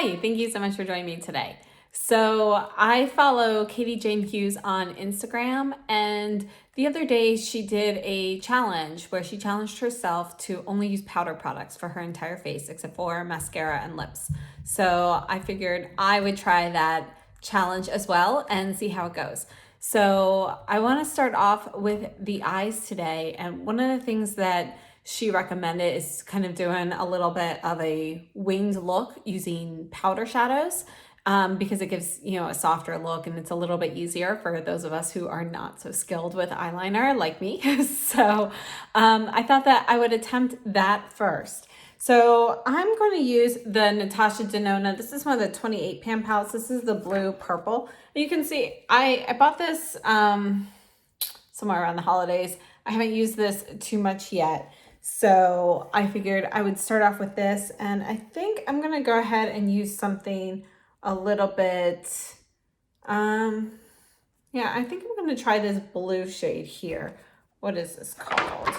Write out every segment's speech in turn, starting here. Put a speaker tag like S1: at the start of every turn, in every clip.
S1: Hi, thank you so much for joining me today. So I follow Katie Jane Hughes on Instagram, and the other day she did a challenge where she challenged herself to only use powder products for her entire face except for mascara and lips. So I figured I would try that challenge as well and see how it goes. So I want to start off with the eyes today, and one of the things that she recommended is kind of doing a little bit of a winged look using powder shadows, because it gives, a softer look, and it's a little bit easier for those of us who are not so skilled with eyeliner like me. So I thought that I would attempt that first. So I'm going to use the Natasha Denona. This is one of the 28 pan palettes. This is the blue purple. You can see I bought this somewhere around the holidays. I haven't used this too much yet. So I figured I would start off with this, and I think I'm going to go ahead and use something a little bit, yeah, I think I'm going to try this blue shade here. What is this called?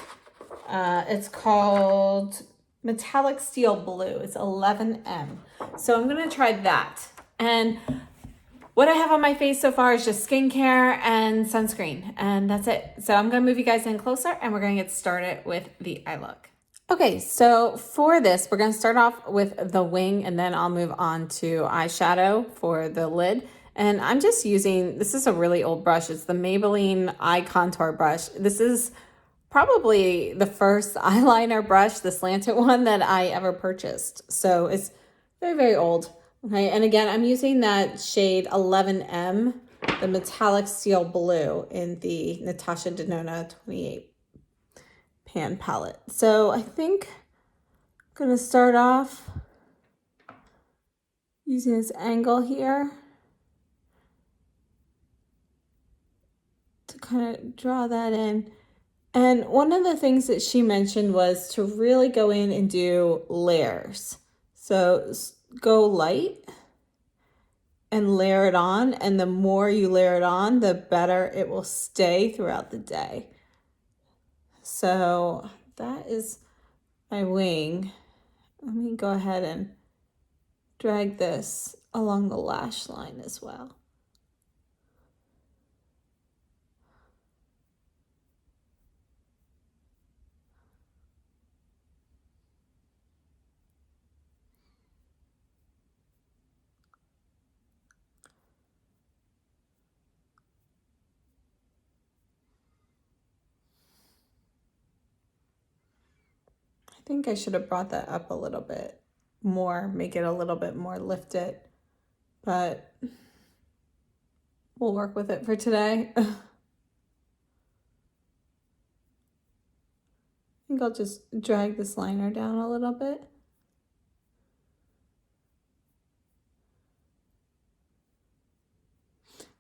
S1: It's called Metallic Steel Blue. It's 11M. So I'm going to try that. And what I have on my face so far is just skincare and sunscreen, and that's it. So I'm going to move you guys in closer, and we're going to get started with the eye look. Okay, so for this, we're going to start off with the wing, and then I'll move on to eyeshadow for the lid. And I'm just using, this is a really old brush. It's the Maybelline Eye Contour Brush. This is probably the first eyeliner brush, the slanted one, that I ever purchased. So it's very, very old. Okay, and again, I'm using that shade 11M, the Metallic Steel Blue in the Natasha Denona 28 pan palette. So I think I'm going to start off using this angle here to kind of draw that in. And one of the things that she mentioned was to really go in and do layers. So go light and layer it on, and the more you layer it on, the better it will stay throughout the day. So that is my wing. Let me go ahead and drag this along the lash line as well. I think I should have brought that up a little bit more, make it a little bit more lifted, but we'll work with it for today. I think I'll just drag this liner down a little bit.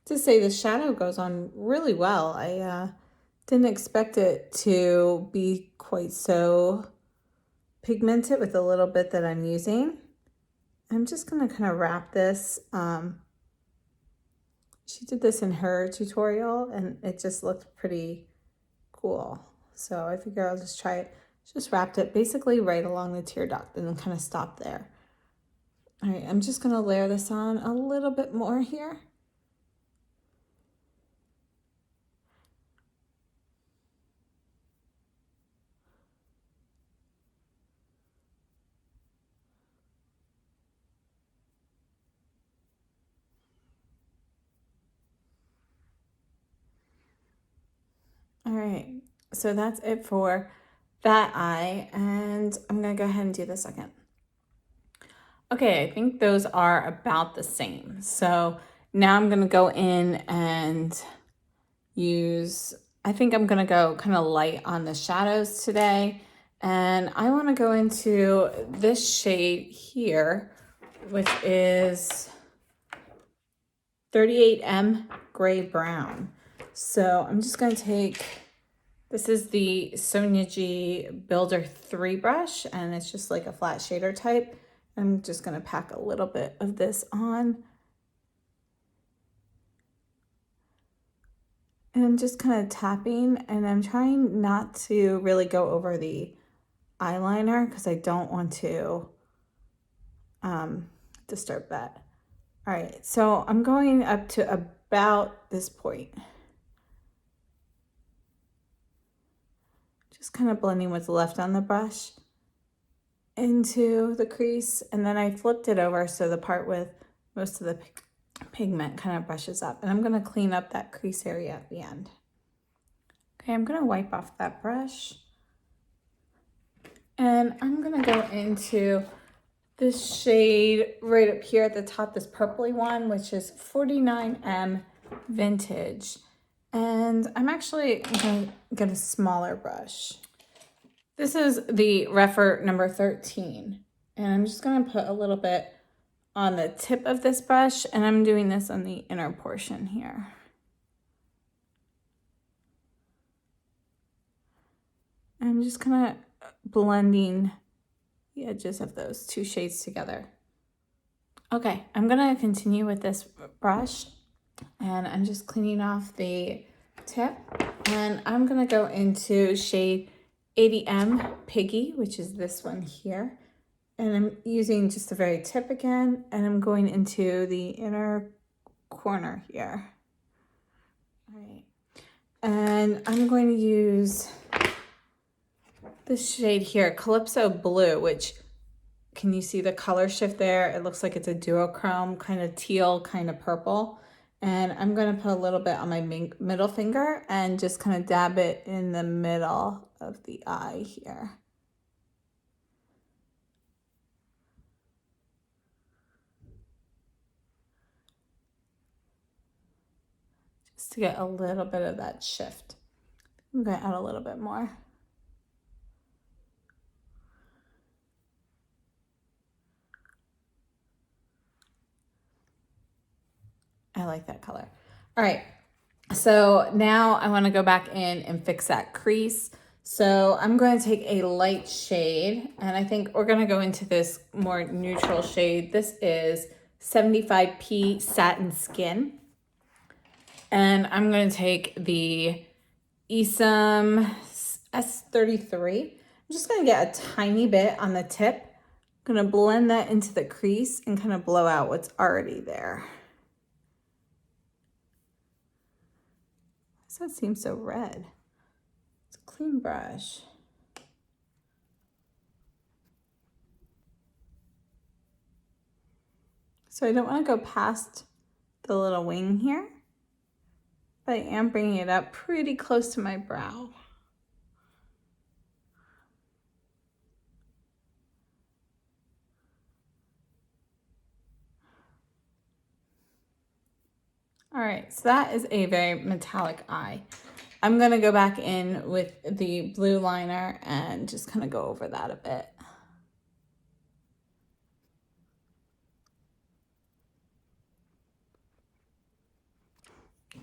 S1: To say the shadow goes on really well. I didn't expect it to be quite so pigmented with the little bit that I'm using. I'm just going to kind of wrap this. She did this in her tutorial, and it just looked pretty cool. So I figure I'll just try it. Just wrapped it basically right along the tear duct and then kind of stop there. All right, I'm just going to layer this on a little bit more here. All right, so that's it for that eye, and I'm gonna go ahead and do the second. Okay, I think those are about the same. So now I'm gonna go in and use, I think I'm gonna go kind of light on the shadows today. And I wanna go into this shade here, which is 38M Gray Brown. So I'm just going to take, this is the Sonia G Builder 3 brush, and it's just like a flat shader type. I'm just going to pack a little bit of this on. And I'm just kind of tapping, and I'm trying not to really go over the eyeliner because I don't want to disturb that. All right, so I'm going up to about this point. Just kind of blending what's left on the brush into the crease, and then I flipped it over so the part with most of the pigment kind of brushes up, and I'm going to clean up that crease area at the end. Okay, I'm going to wipe off that brush, and I'm going to go into this shade right up here at the top, this purpley one, which is 49M Vintage. And I'm actually going to get a smaller brush. This is the Rephr number 13. And I'm just going to put a little bit on the tip of this brush, and I'm doing this on the inner portion here. I'm just kind of blending the edges of those two shades together. Okay, I'm gonna continue with this brush, and I'm just cleaning off the tip, and I'm gonna go into shade 80M Piggy, which is this one here. And I'm using just the very tip again, and I'm going into the inner corner here. All right, and I'm going to use this shade here, Calypso Blue, which, can you see the color shift there? It looks like it's a duochrome, kind of teal, kind of purple. And I'm going to put a little bit on my middle finger and just kind of dab it in the middle of the eye here. Just to get a little bit of that shift. I'm going to add a little bit more. I like that color. All right, so now I want to go back in and fix that crease. So I'm going to take a light shade, and I think we're going to go into this more neutral shade. This is 75P Satin Skin. And I'm going to take the ESUM S33. I'm just going to get a tiny bit on the tip. I'm going to blend that into the crease and kind of blow out what's already there. Why does that seem so red? It's a clean brush. So I don't want to go past the little wing here, but I am bringing it up pretty close to my brow. All right, so that is a very metallic eye. I'm gonna go back in with the blue liner and just kind of go over that a bit.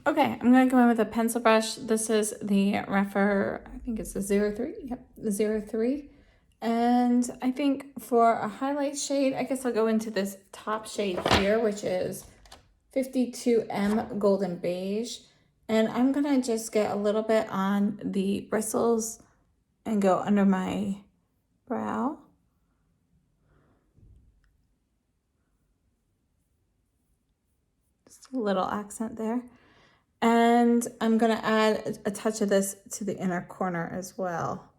S1: Okay, I'm gonna go in with a pencil brush. This is the Rephr, I think it's the 03, yep, the 03. And I think for a highlight shade, I guess I'll go into this top shade here, which is 52M Golden Beige. And I'm gonna just get a little bit on the bristles and go under my brow. Just a little accent there. And I'm gonna add a touch of this to the inner corner as well.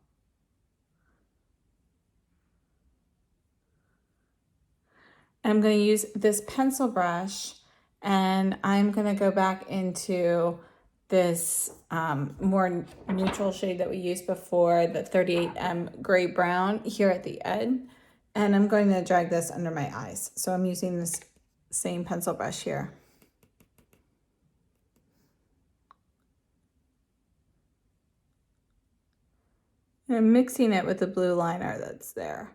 S1: I'm gonna use this pencil brush, and I'm gonna go back into this more neutral shade that we used before, the 38M Gray Brown here at the end. And I'm going to drag this under my eyes. So I'm using this same pencil brush here. And I'm mixing it with the blue liner that's there.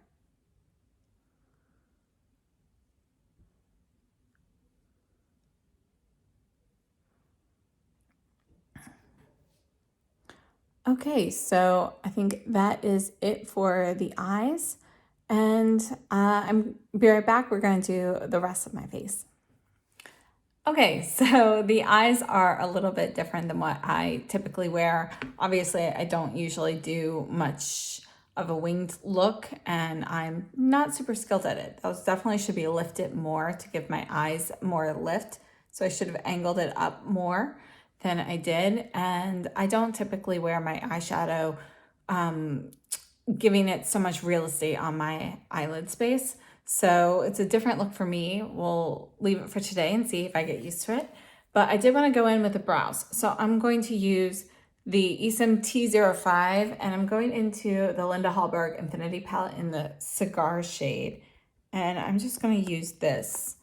S1: Okay, so I think that is it for the eyes. And I'm be right back. We're going to do the rest of my face. Okay, so the eyes are a little bit different than what I typically wear. Obviously, I don't usually do much of a winged look, and I'm not super skilled at it. Those definitely should be lifted more to give my eyes more lift. So I should have angled it up more than I did. And I don't typically wear my eyeshadow giving it so much real estate on my eyelid space. So it's a different look for me. We'll leave it for today and see if I get used to it. But I did want to go in with the brows. So I'm going to use the ESUM T05, and I'm going into the Linda Hallberg Infinity palette in the cigar shade. And I'm just going to use this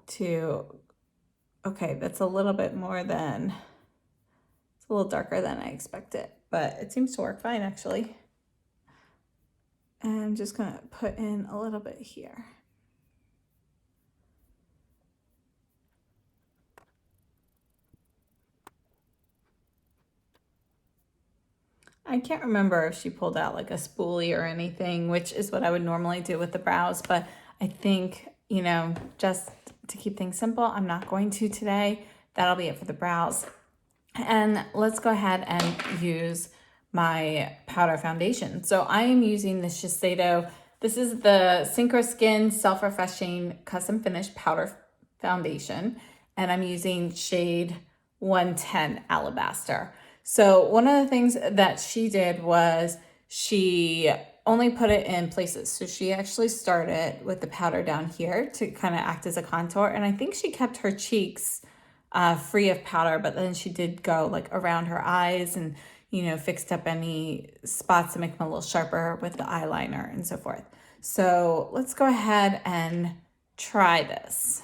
S1: to, okay, that's a little bit more than, it's a little darker than I expected, but it seems to work fine actually. And I'm just going to put in a little bit here. I can't remember if she pulled out like a spoolie or anything, which is what I would normally do with the brows, but I think, you know, just to keep things simple, I'm not going to today. That'll be it for the brows. And let's go ahead and use my powder foundation. So I am using the Shiseido. This is the Synchro Skin Self-Refreshing Custom Finish Powder Foundation, and I'm using shade 110 Alabaster. So one of the things that she did was she only put it in places. So she actually started with the powder down here to kind of act as a contour. And I think she kept her cheeks free of powder, but then she did go like around her eyes and, you know, fixed up any spots to make them a little sharper with the eyeliner and so forth. So let's go ahead and try this.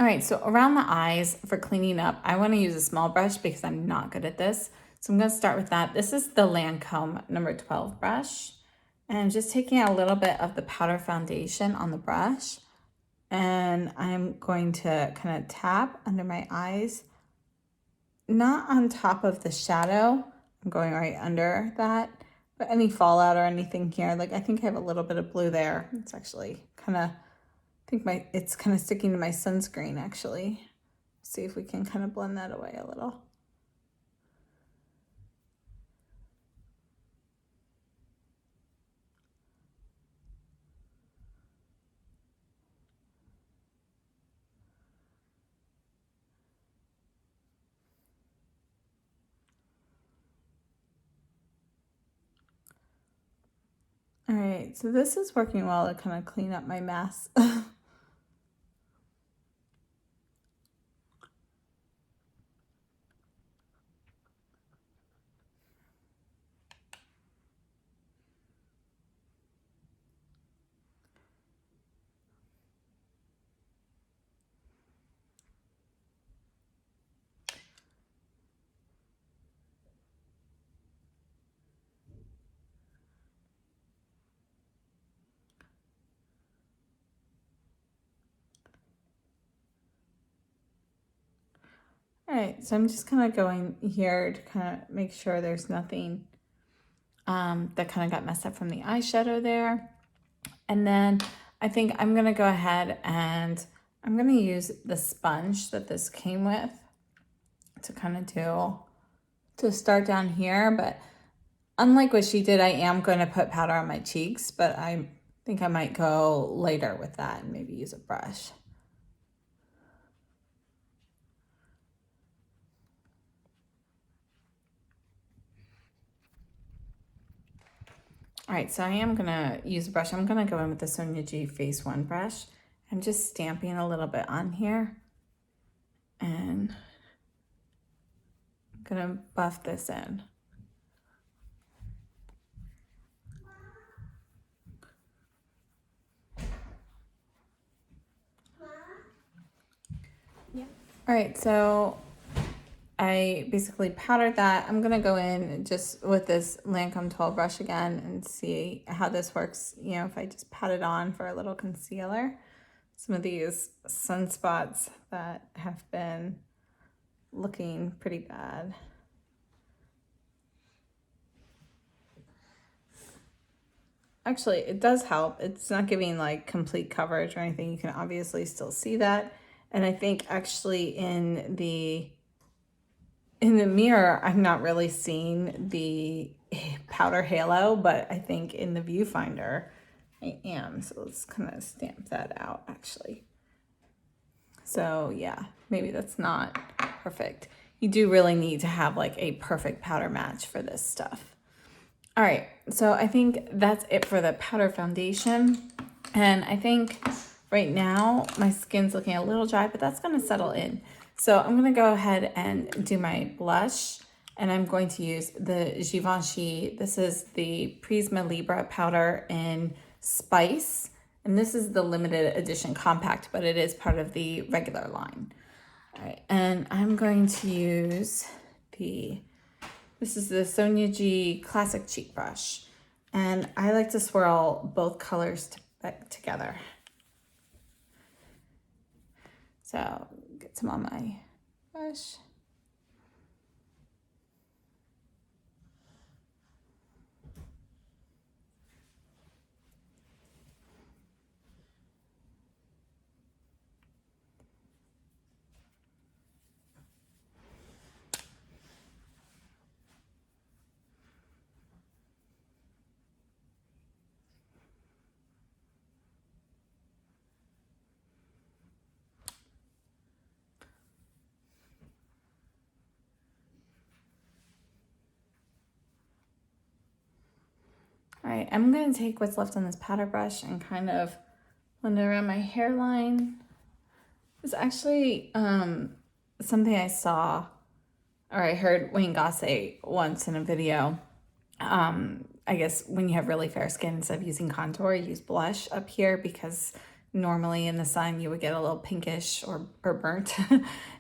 S1: All right, so around the eyes for cleaning up, I want to use a small brush because I'm not good at this. So I'm going to start with that. This is the Lancome number 12 brush. And I'm just taking out a little bit of the powder foundation on the brush. And I'm going to kind of tap under my eyes, not on top of the shadow. I'm going right under that. But any fallout or anything here, like I think I have a little bit of blue there. It's actually kind of, I think it's kind of sticking to my sunscreen actually. See if we can kind of blend that away a little. All right, so this is working well to kind of clean up my mess. All right, so I'm just kind of going here to kind of make sure there's nothing that kind of got messed up from the eyeshadow there. And then I think I'm going to go ahead and I'm going to use the sponge that this came with to kind of to start down here. But unlike what she did, I am going to put powder on my cheeks, but I think I might go later with that and maybe use a brush. All right, so I am gonna use a brush. I'm gonna go in with the Sonia G Face One brush. I'm just stamping a little bit on here and I'm gonna buff this in. Yeah. All right, so I basically powdered that. I'm gonna go in just with this Lancome 12 brush again and see how this works. You know, if I just pat it on for a little concealer. Some of these sunspots that have been looking pretty bad. Actually, it does help. It's not giving like complete coverage or anything. You can obviously still see that. And I think actually in the mirror, I'm not really seeing the powder halo, but I think in the viewfinder I am. So let's kind of stamp that out actually. So yeah, maybe that's not perfect. You do really need to have like a perfect powder match for this stuff. All right, so I think that's it for the powder foundation. And I think right now my skin's looking a little dry, but that's gonna settle in. So I'm gonna go ahead and do my blush, and I'm going to use the Givenchy. This is the Prisma Libra powder in Spice. And this is the limited edition compact, but it is part of the regular line. All right, and I'm going to use this is the Sonia G Classic Cheek Brush. And I like to swirl both colors together. So get some on my brush. All right, I'm going to take what's left on this powder brush and kind of blend it around my hairline. It's actually something I saw, or I heard Wayne Goss say once in a video. I guess when you have really fair skin, instead of using contour, use blush up here, because normally in the sun you would get a little pinkish or burnt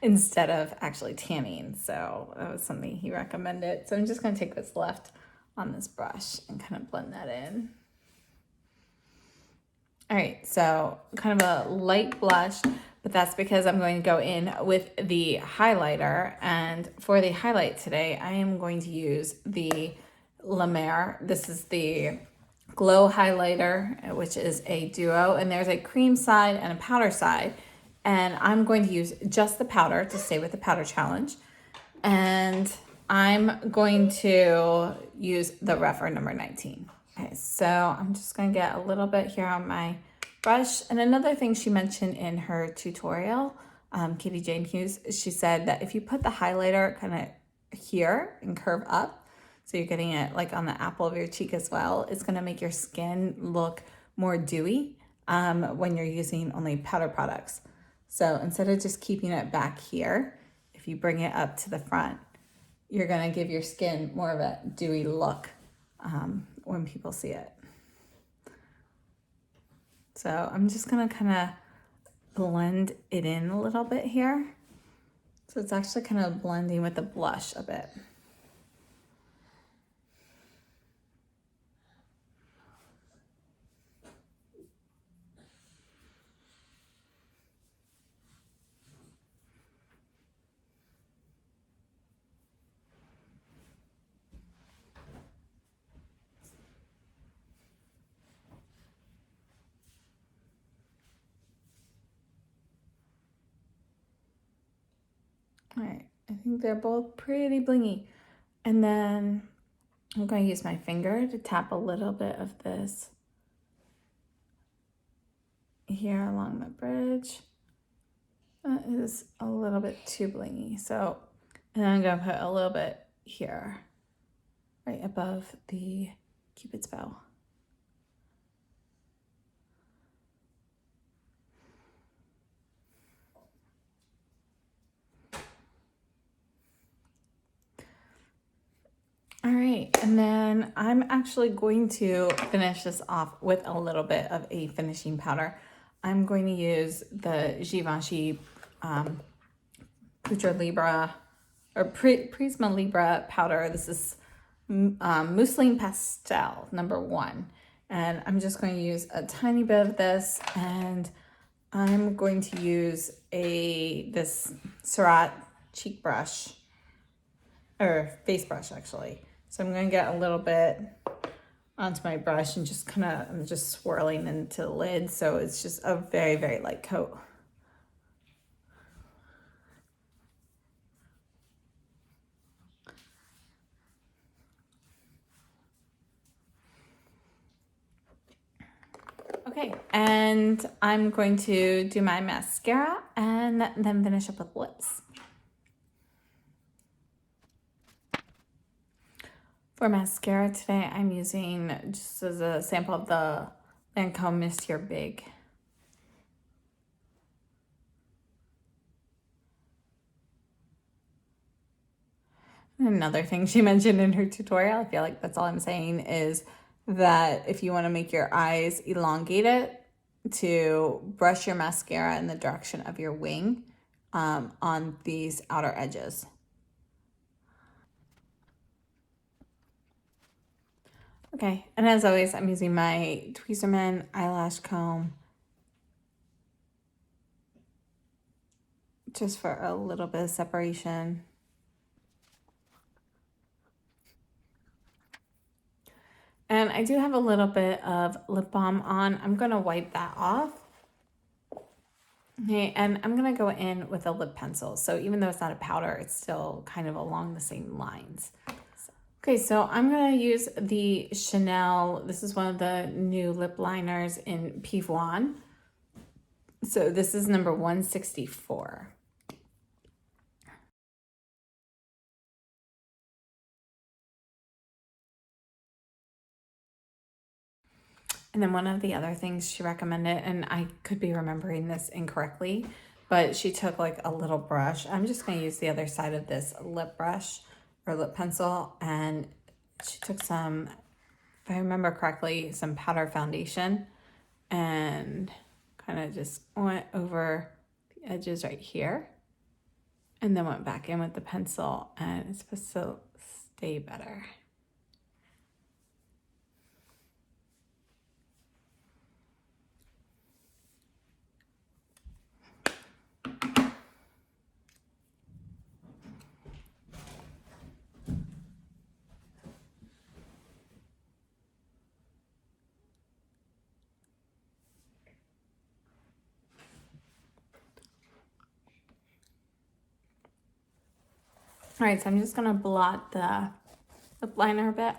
S1: instead of actually tanning. So that was something he recommended. So I'm just going to take what's left on this brush and kind of blend that in. All right, so kind of a light blush, but that's because I'm going to go in with the highlighter. And for the highlight today, I am going to use the Rephr. This is the Glow Highlighter, which is a duo, and there's a cream side and a powder side. And I'm going to use just the powder to stay with the powder challenge. And I'm going to use the Rephr number 19. Okay, so I'm just going to get a little bit here on my brush. And another thing she mentioned in her tutorial, Katie Jane Hughes, she said that if you put the highlighter kind of here and curve up, so you're getting it like on the apple of your cheek as well, it's going to make your skin look more dewy when you're using only powder products. So instead of just keeping it back here, if you bring it up to the front, you're going to give your skin more of a dewy look when people see it. So I'm just going to kind of blend it in a little bit here. So it's actually kind of blending with the blush a bit. All right, I think they're both pretty blingy. And then I'm going to use my finger to tap a little bit of this here along the bridge. That is a little bit too blingy. So, and then I'm going to put a little bit here, right above the Cupid's bow. All right, and then I'm actually going to finish this off with a little bit of a finishing powder. I'm going to use the Givenchy Prisma Libra powder. This is Mousseline Pastel number 1. And I'm just going to use a tiny bit of this, and I'm going to use this Surratt cheek brush, or face brush actually. So I'm going to get a little bit onto my brush and just I'm just swirling into the lid. So it's just a very, very light coat. Okay, and I'm going to do my mascara and then finish up with lips. For mascara today, I'm using, just as a sample of the Lancome Monsieur Big. Another thing she mentioned in her tutorial, I feel like that's all I'm saying, is that if you want to make your eyes elongated, to brush your mascara in the direction of your wing on these outer edges. Okay, and as always, I'm using my Tweezerman eyelash comb just for a little bit of separation. And I do have a little bit of lip balm on. I'm going to wipe that off. Okay, and I'm going to go in with a lip pencil. So even though it's not a powder, it's still kind of along the same lines. Okay, so I'm going to use the Chanel. This is one of the new lip liners in Rephr One. So this is number 164. And then one of the other things she recommended, and I could be remembering this incorrectly, but she took like a little brush. I'm just going to use the other side of this lip brush or lip pencil, and she took some, if I remember correctly, some powder foundation and kind of just went over the edges right here and then went back in with the pencil, and it's supposed to stay better. All right, so I'm just gonna blot the lip liner a bit,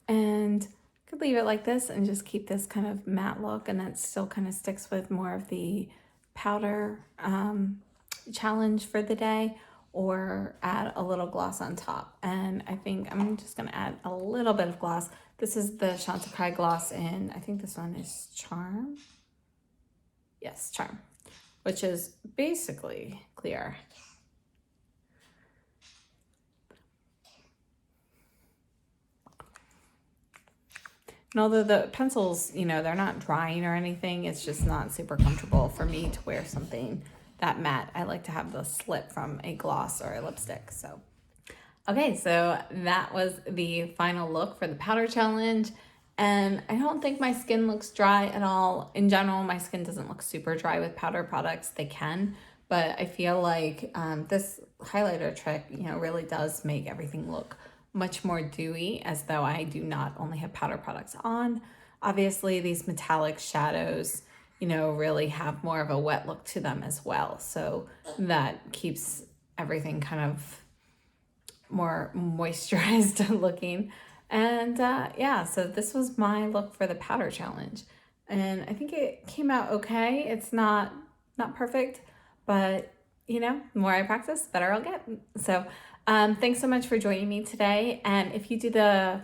S1: and could leave it like this and just keep this kind of matte look, and that still kind of sticks with more of the powder challenge for the day, or add a little gloss on top. And I think I'm just gonna add a little bit of gloss. This is the Chantecaille gloss in, I think this one is Charm. Yes, Charm, which is basically clear. And although the pencils, you know, they're not drying or anything, it's just not super comfortable for me to wear something that matte. I like to have the slip from a gloss or a lipstick. So, okay, so that was the final look for the powder challenge. And I don't think my skin looks dry at all. In general, my skin doesn't look super dry with powder products. They can, but I feel like this highlighter trick, you know, really does make everything look much more dewy, as though I do not only have powder products on. Obviously, these metallic shadows, you know, really have more of a wet look to them as well. So that keeps everything kind of more moisturized looking. And yeah, so this was my look for the powder challenge. And I think it came out okay. It's not perfect, but you know, the more I practice, the better I'll get. So thanks so much for joining me today. And if you do the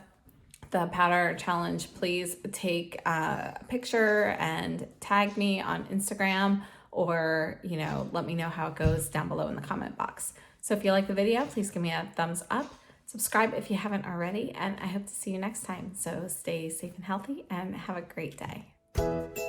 S1: powder challenge, please take a picture and tag me on Instagram, or, you know, let me know how it goes down below in the comment box. So if you like the video, please give me a thumbs up. Subscribe if you haven't already, and I hope to see you next time. So stay safe and healthy and have a great day.